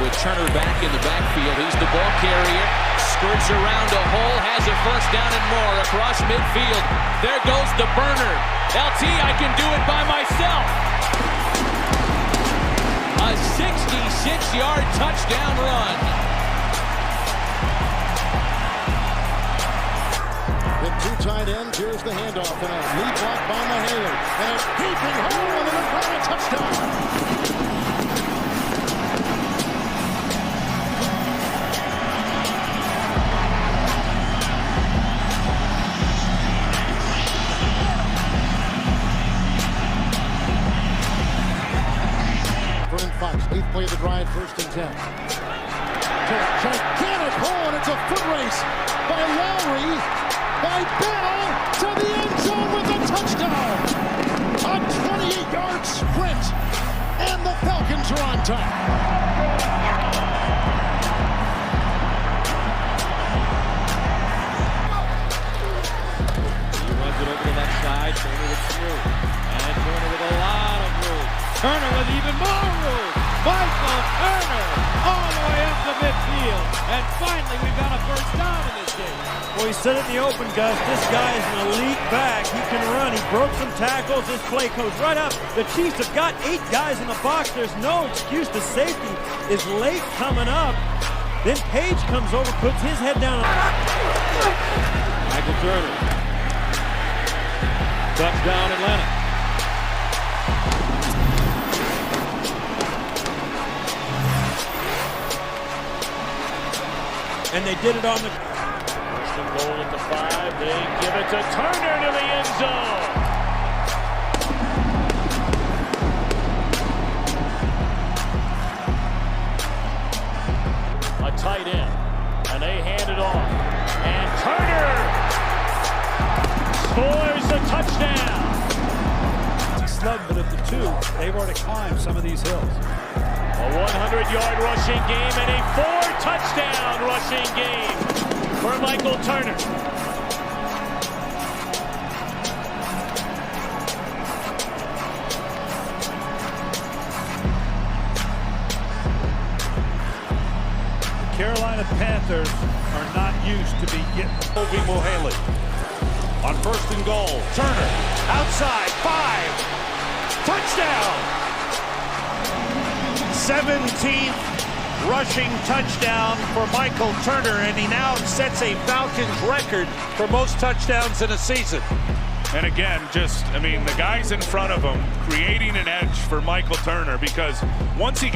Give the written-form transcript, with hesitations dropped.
with Turner back in the backfield. He's the ball carrier. Skirts around a hole, has a first down and more across midfield. There goes the burner. LT, I can do it by myself. A 66-yard touchdown run. With two tight ends, here's the handoff. And a lead block by Mahaley. And a gaping hole and a touchdown. Eighth play of the drive, 1st and 10. Gigantic hole, and it's a foot race by Lowry, by Bell, to the end zone with a touchdown. A 28-yard sprint, and the Falcons are on top. He runs it over the left side, Turner with through. And Turner with a lot of room. Turner with even more room. Michael Turner all the way up to midfield. And finally, we've got a first down in this game. Well, he said it in the open, Gus. This guy is an elite back. He can run. He broke some tackles. This play goes right up. The Chiefs have got 8 guys in the box. There's no excuse. The safety is late coming up. Then Page comes over, puts his head down. Michael Turner. Touchdown Atlanta. And they did it on the... First and goal at the 5. They give it to Turner to the end zone. A tight end. And they hand it off. And Turner scores a touchdown. Slug, but at the 2, they've already climbed some of these hills. A 100-yard rushing game and a 4-touchdown rushing game for Michael Turner. The Carolina Panthers are not used to be getting... Obi Mohaley on 1st and goal. Turner outside 5. Touchdown. 17th rushing touchdown for Michael Turner, and he now sets a Falcons record for most touchdowns in a season. And again, the guys in front of him creating an edge for Michael Turner, because once he gets